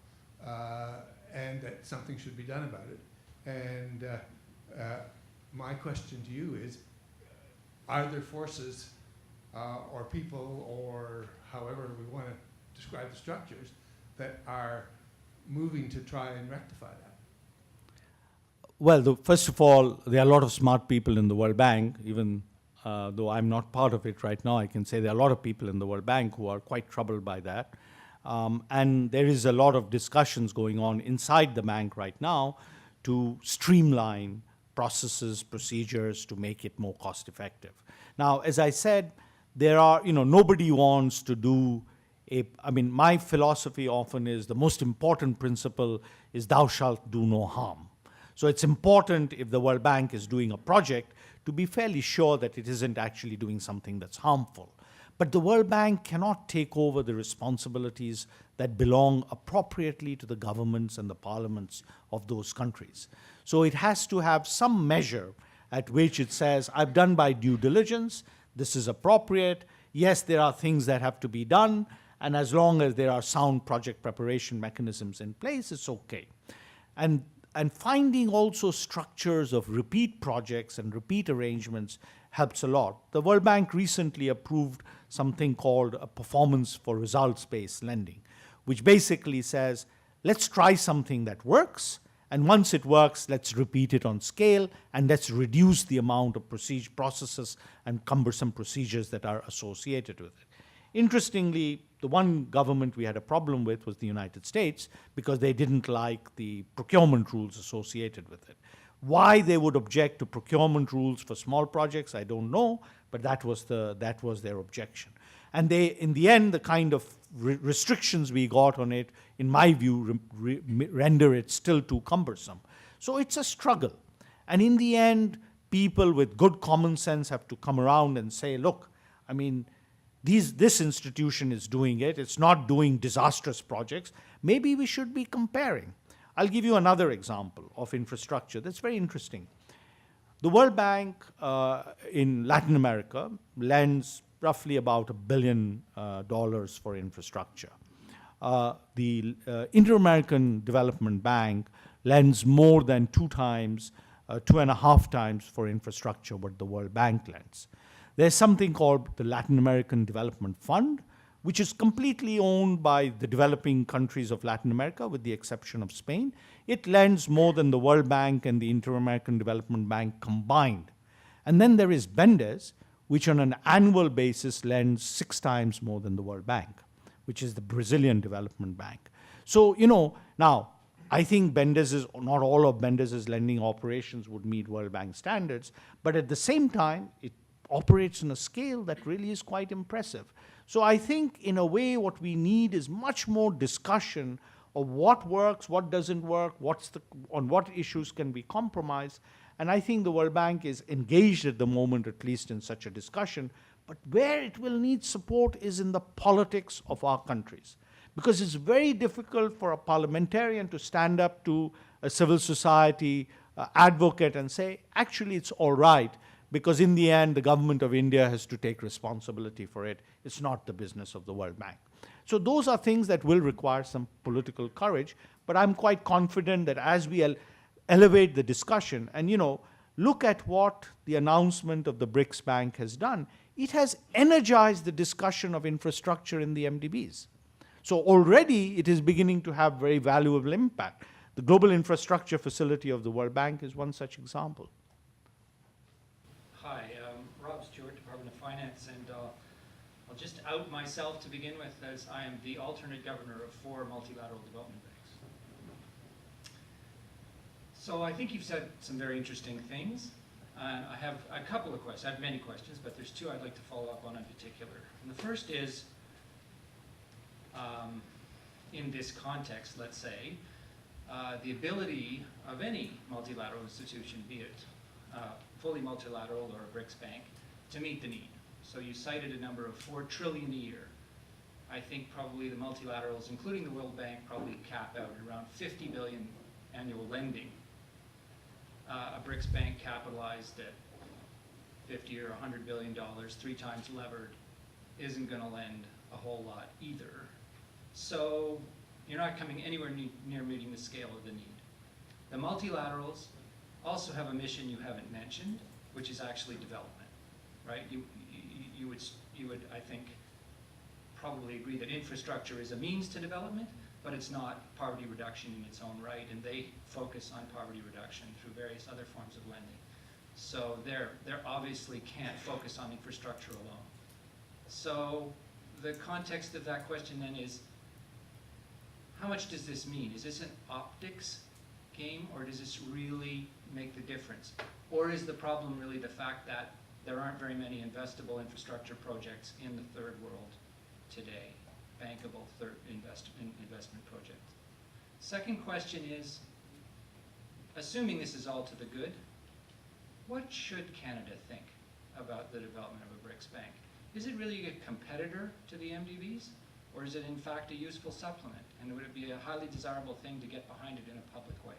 and that something should be done about it. And my question to you is, are there forces or people or however we want to describe the structures that are moving to try and rectify that? Well, first of all, there are a lot of smart people in the World Bank. Even though I'm not part of it right now, I can say there are a lot of people in the World Bank who are quite troubled by that. And there is a lot of discussions going on inside the bank right now to streamline processes, procedures, to make it more cost effective. Now, as I said, there are, nobody wants to do my philosophy often is the most important principle is thou shalt do no harm. So it's important if the World Bank is doing a project to be fairly sure that it isn't actually doing something that's harmful. But the World Bank cannot take over the responsibilities that belong appropriately to the governments and the parliaments of those countries. So it has to have some measure at which it says, I've done my due diligence, this is appropriate, yes, there are things that have to be done, and as long as there are sound project preparation mechanisms in place, it's okay. And finding also structures of repeat projects and repeat arrangements helps a lot. The World Bank recently approved something called a performance for results-based lending, which basically says, let's try something that works, and once it works, let's repeat it on scale, and let's reduce the amount of processes and cumbersome procedures that are associated with it. Interestingly, the one government we had a problem with was the United States because they didn't like the procurement rules associated with it. Why they would object to procurement rules for small projects, I don't know, but that was their objection. And in the end, the kind of restrictions we got on it, in my view, render it still too cumbersome. So it's a struggle. And in the end, people with good common sense have to come around and say, look, this institution is doing it. It's not doing disastrous projects. Maybe we should be comparing. I'll give you another example of infrastructure that's very interesting. The World Bank in Latin America lends roughly about $1 billion for infrastructure. the Inter-American Development Bank lends more than 2.5 times for infrastructure what the World Bank lends. There's something called the Latin American Development Fund, which is completely owned by the developing countries of Latin America, with the exception of Spain. It lends more than the World Bank and the Inter-American Development Bank combined. And then there is BENDES, which on an annual basis lends 6 times more than the World Bank, which is the Brazilian Development Bank. So, now, I think not all of BENDES's lending operations would meet World Bank standards, but at the same time, it operates on a scale that really is quite impressive. So I think, in a way, what we need is much more discussion of what works, what doesn't work, on what issues can be compromised. And I think the World Bank is engaged at the moment, at least in such a discussion. But where it will need support is in the politics of our countries. Because it's very difficult for a parliamentarian to stand up to a civil society advocate and say, actually, it's all right, because in the end, the government of India has to take responsibility for it. It's not the business of the World Bank. So those are things that will require some political courage, but I'm quite confident that as we elevate the discussion and, look at what the announcement of the BRICS Bank has done, it has energized the discussion of infrastructure in the MDBs. So already it is beginning to have very valuable impact. The Global Infrastructure Facility of the World Bank is one such example. Hi, Rob Stewart, Department of Finance, and I'll just out myself to begin with, as I am the alternate governor of 4 multilateral development banks. So I think you've said some very interesting things. I have a couple of questions. I have many questions, but there's 2 I'd like to follow up on in particular. And the first is, in this context, let's say, the ability of any multilateral institution, be it fully multilateral or a BRICS bank, to meet the need. So you cited a number of $4 trillion a year. I think probably the multilaterals, including the World Bank, probably cap out at around 50 billion annual lending. A BRICS bank capitalized at 50 or $100 billion, 3 times levered, isn't going to lend a whole lot either. So you're not coming anywhere near meeting the scale of the need. The multilaterals also have a mission you haven't mentioned, which is actually development, right? You would, I think, probably agree that infrastructure is a means to development, but it's not poverty reduction in its own right, and they focus on poverty reduction through various other forms of lending. So they're obviously can't focus on infrastructure alone. So the context of that question then is, how much does this mean? Is this an optics game, or does this really make the difference? Or is the problem really the fact that there aren't very many investable infrastructure projects in the third world today, bankable investment projects? Second question is, assuming this is all to the good, what should Canada think about the development of a BRICS bank? Is it really a competitor to the MDBs, or is it in fact a useful supplement? And would it be a highly desirable thing to get behind it in a public way?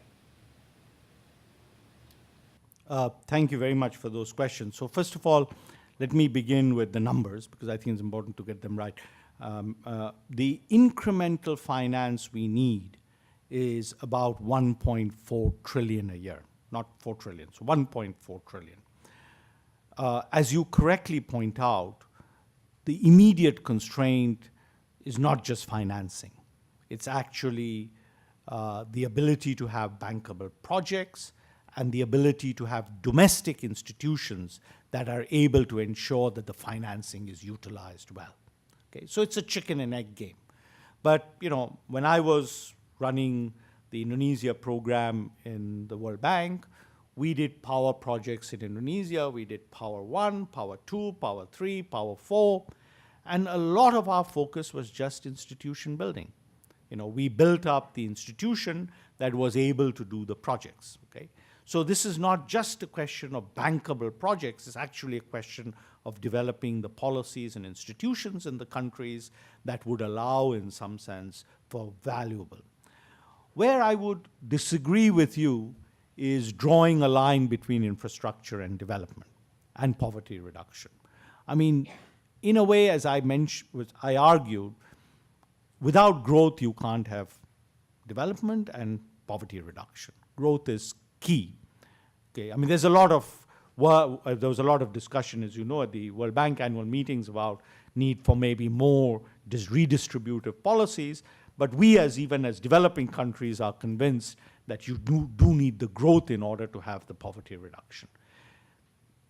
Thank you very much for those questions. So first of all, let me begin with the numbers, because I think it's important to get them right. The incremental finance we need is about 1.4 trillion a year, not 4 trillion, so 1.4 trillion. As you correctly point out, the immediate constraint is not just financing. It's actually the ability to have bankable projects and the ability to have domestic institutions that are able to ensure that the financing is utilized well. Okay, so it's a chicken and egg game. But when I was running the Indonesia program in the World Bank, we did power projects in Indonesia. We did Power 1, Power 2, Power 3, Power 4. And a lot of our focus was just institution building. We built up the institution that was able to do the projects. Okay? So this is not just a question of bankable projects. It's actually a question of developing the policies and institutions in the countries that would allow, in some sense, for valuable. Where I would disagree with you is drawing a line between infrastructure and development and poverty reduction. I mean, in a way, as I mentioned, I argued, without growth, you can't have development and poverty reduction. Growth is key. Okay, I mean, there was a lot of discussion, as you know, at the World Bank annual meetings about need for maybe more redistributive policies. But we, even as developing countries, are convinced that you do need the growth in order to have the poverty reduction.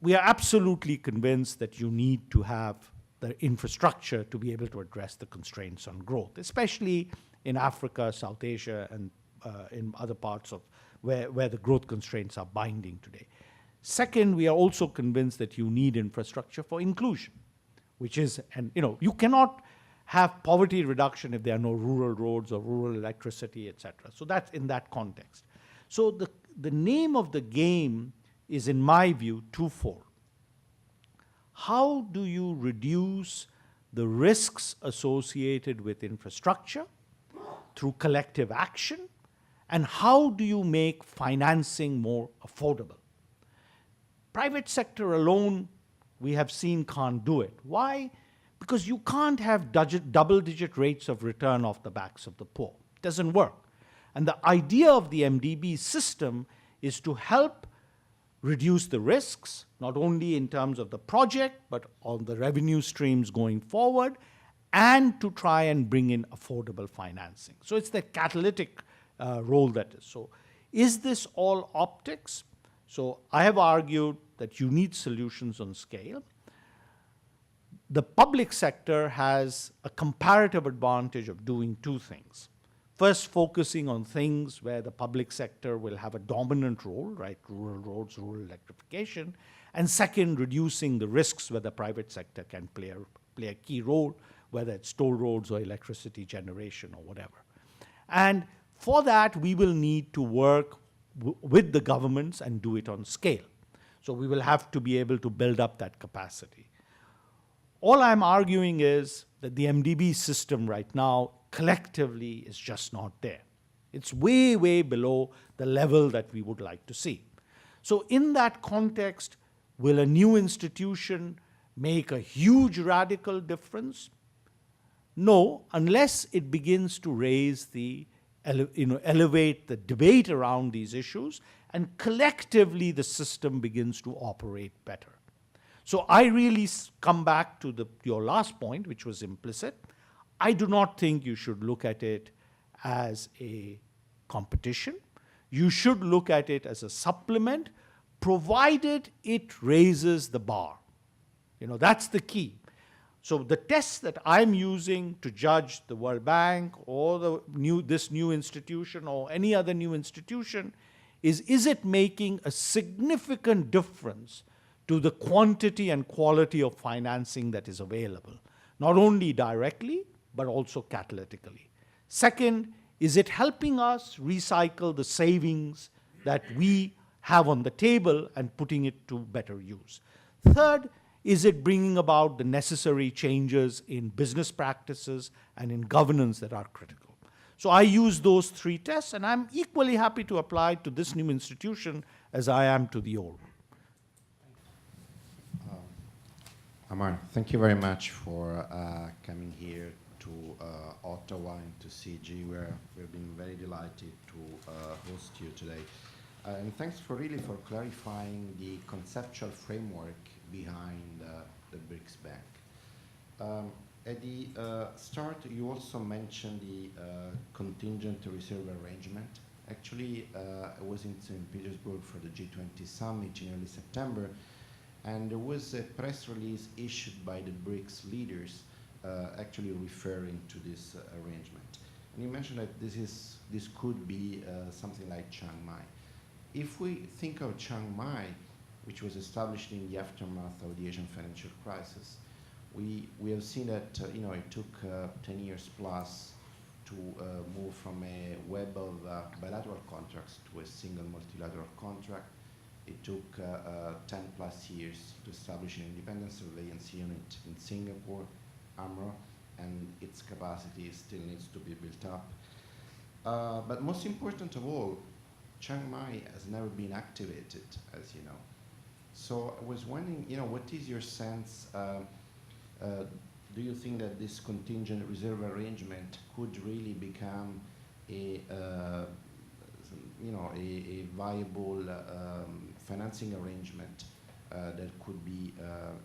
We are absolutely convinced that you need to have the infrastructure to be able to address the constraints on growth, especially in Africa, South Asia, and in other parts of where the growth constraints are binding today. Second, we are also convinced that you need infrastructure for inclusion, which is, and you cannot have poverty reduction if there are no rural roads or rural electricity, etc. So that's in that context. So the name of the game is, in my view, twofold. How do you reduce the risks associated with infrastructure through collective action? And how do you make financing more affordable? Private sector alone, we have seen, can't do it. Why? Because you can't have double-digit rates of return off the backs of the poor. It doesn't work. And the idea of the MDB system is to help reduce the risks, not only in terms of the project, but on the revenue streams going forward, and to try and bring in affordable financing. So it's the catalytic role that is. So is this all optics? So I have argued that you need solutions on scale. The public sector has a comparative advantage of doing two things. First, focusing on things where the public sector will have a dominant role, right? Rural roads, rural electrification. And second, reducing the risks where the private sector can play a key role, whether it's toll roads or electricity generation or whatever. And for that, we will need to work with the governments and do it on scale. So we will have to be able to build up that capacity. All I'm arguing is that the MDB system right now collectively is just not there. It's way, way below the level that we would like to see. So in that context, will a new institution make a huge radical difference? No, unless it begins to raise elevate the debate around these issues, and collectively the system begins to operate better. So I really come back to your last point, which was implicit. I do not think you should look at it as a competition. You should look at it as a supplement, provided it raises the bar. That's the key. So the test that I'm using to judge the World Bank or this new institution or any other new institution is it making a significant difference to the quantity and quality of financing that is available, not only directly, but also catalytically. Second, is it helping us recycle the savings that we have on the table and putting it to better use? Third, is it bringing about the necessary changes in business practices and in governance that are critical? So I use those three tests, and I'm equally happy to apply to this new institution as I am to the old. Amar, thank you very much for coming here to Ottawa and to CIGI. We've been very delighted to host you today. And thanks for clarifying the conceptual framework behind the BRICS Bank. At the start, you also mentioned the contingent reserve arrangement. Actually, I was in St. Petersburg for the G20 summit in early September, and there was a press release issued by the BRICS leaders actually referring to this arrangement. And you mentioned that this could be something like Chiang Mai. If we think of Chiang Mai, which was established in the aftermath of the Asian financial crisis, we have seen that it took 10 years plus to move from a web of bilateral contracts to a single multilateral contract. It took 10 plus years to establish an independent surveillance unit in Singapore, AMRO, and its capacity still needs to be built up. But most important of all, Chiang Mai has never been activated, as you know. So I was wondering, what is your sense? do you think that this contingent reserve arrangement could really become a a viable financing arrangement that could be,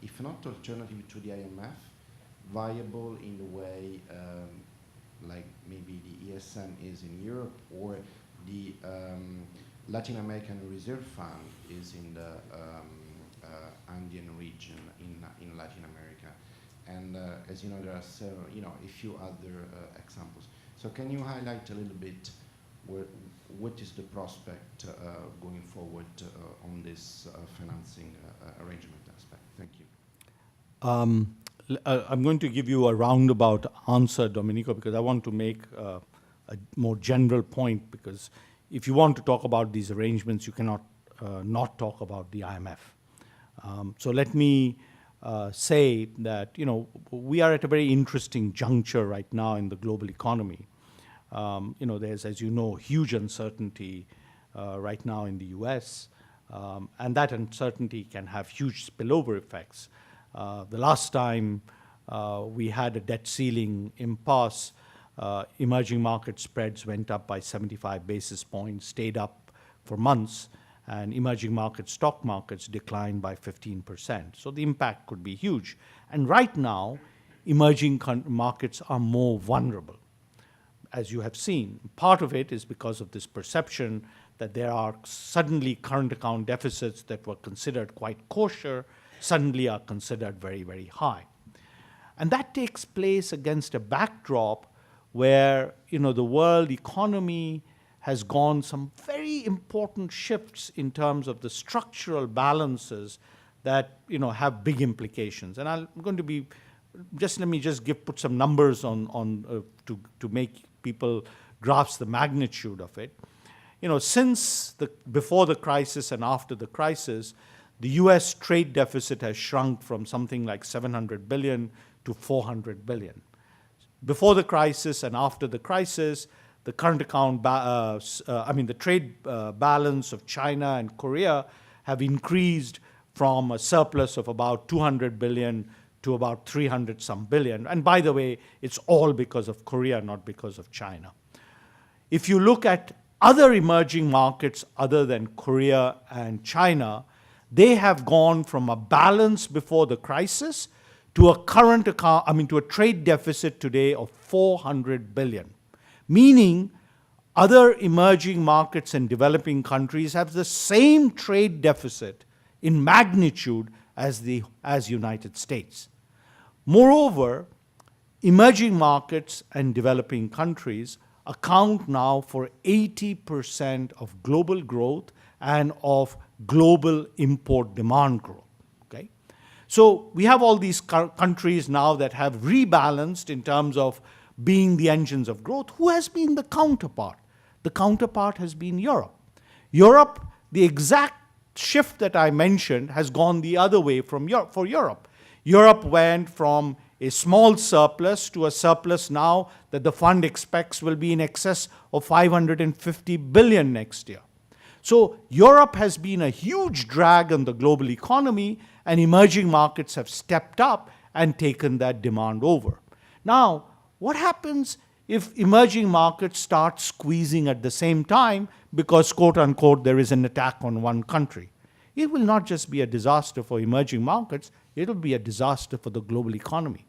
if not alternative to the IMF, viable in the way like maybe the ESM is in Europe, or the Latin American Reserve Fund is in the Andean region in Latin America. And as you know, there are several, a few other examples. So can you highlight a little bit what is the prospect going forward on this financing arrangement aspect? Thank you. I'm going to give you a roundabout answer, Domenico, because I want to make a more general point, because if you want to talk about these arrangements, you cannot not talk about the IMF. So let me say that, we are at a very interesting juncture right now in the global economy. There's, as you know, huge uncertainty right now in the US, and that uncertainty can have huge spillover effects. The last time we had a debt ceiling impasse, emerging market spreads went up by 75 basis points, stayed up for months, and emerging market stock markets declined by 15%. So the impact could be huge. And right now, emerging markets are more vulnerable, as you have seen. Part of it is because of this perception that there are suddenly current account deficits that were considered quite kosher, suddenly are considered very, very high. And that takes place against a backdrop where, the world economy has gone some very important shifts in terms of the structural balances that, have big implications. And I'm going to be, let me put some numbers on to make people grasp the magnitude of it. Since before the crisis and after the crisis, the US trade deficit has shrunk from something like 700 billion to 400 billion. Before the crisis and after the crisis, the current account, the trade balance of China and Korea have increased from a surplus of about 200 billion to about 300 some billion. And by the way, it's all because of Korea, not because of China. If you look at other emerging markets other than Korea and China, they have gone from a balance before the crisis to a to a trade deficit today of 400 billion. Meaning, other emerging markets and developing countries have the same trade deficit in magnitude as United States. Moreover, emerging markets and developing countries account now for 80% of global growth and of global import demand growth. Okay? So we have all these countries now that have rebalanced in terms of being the engines of growth. Who has been the counterpart? The counterpart has been Europe. Europe, the exact shift that I mentioned, has gone the other way for Europe. Europe went from a small surplus to a surplus now that the fund expects will be in excess of 550 billion next year. So Europe has been a huge drag on the global economy, and emerging markets have stepped up and taken that demand over. Now, what happens if emerging markets start squeezing at the same time because, quote unquote, there is an attack on one country? It will not just be a disaster for emerging markets, it will be a disaster for the global economy.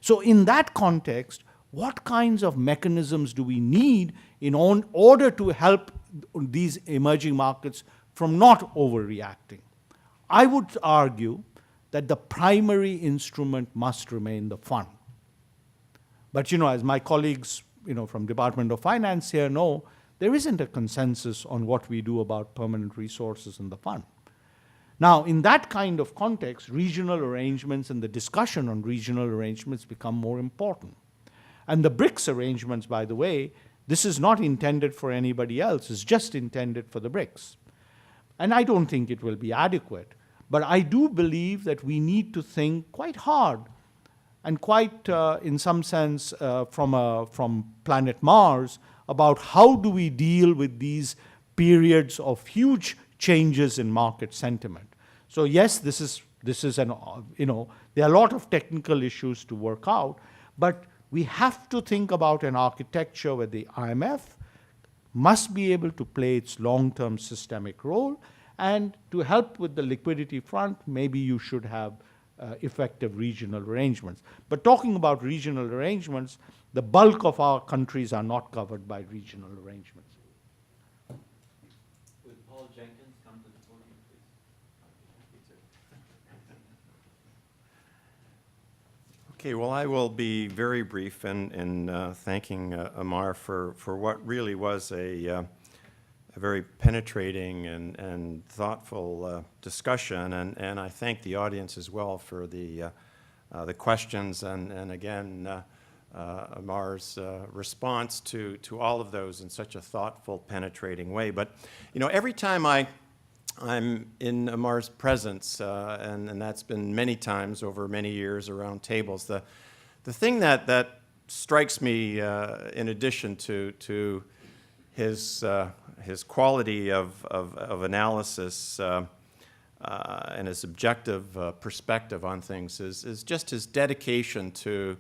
So in that context, what kinds of mechanisms do we need in order to help these emerging markets from not overreacting? I would argue that the primary instrument must remain the fund. But as my colleagues from Department of Finance here know, there isn't a consensus on what we do about permanent resources in the fund. Now, in that kind of context, regional arrangements and the discussion on regional arrangements become more important. And the BRICS arrangements, by the way, this is not intended for anybody else. It's just intended for the BRICS. And I don't think it will be adequate. But I do believe that we need to think quite hard and quite, in some sense, from planet Mars, about how do we deal with these periods of huge changes in market sentiment. So yes, this is There are a lot of technical issues to work out, but we have to think about an architecture where the IMF must be able to play its long-term systemic role, and to help with the liquidity front, maybe you should have effective regional arrangements. But talking about regional arrangements, the bulk of our countries are not covered by regional arrangements. Would Paul Jenkins come to the podium, please? Okay, well, I will be very brief in thanking Amar for what really was a very penetrating and thoughtful discussion, and I thank the audience as well for the questions and again, Amar's response to all of those in such a thoughtful, penetrating way. But, you know, every time I'm in Amar's presence, and that's been many times over many years around tables, the thing that strikes me in addition to his quality of analysis and his objective perspective on things is just his dedication to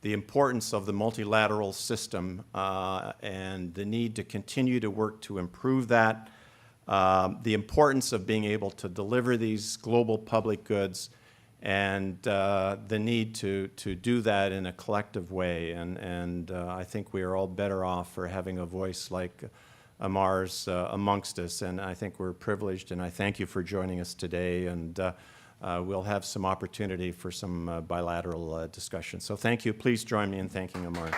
the importance of the multilateral system and the need to continue to work to improve that, the importance of being able to deliver these global public goods, and the need to do that in a collective way. And I think we are all better off for having a voice like Amar's amongst us, and I think we're privileged, and I thank you for joining us today, and we'll have some opportunity for some bilateral discussion. So thank you. Please join me in thanking Amar.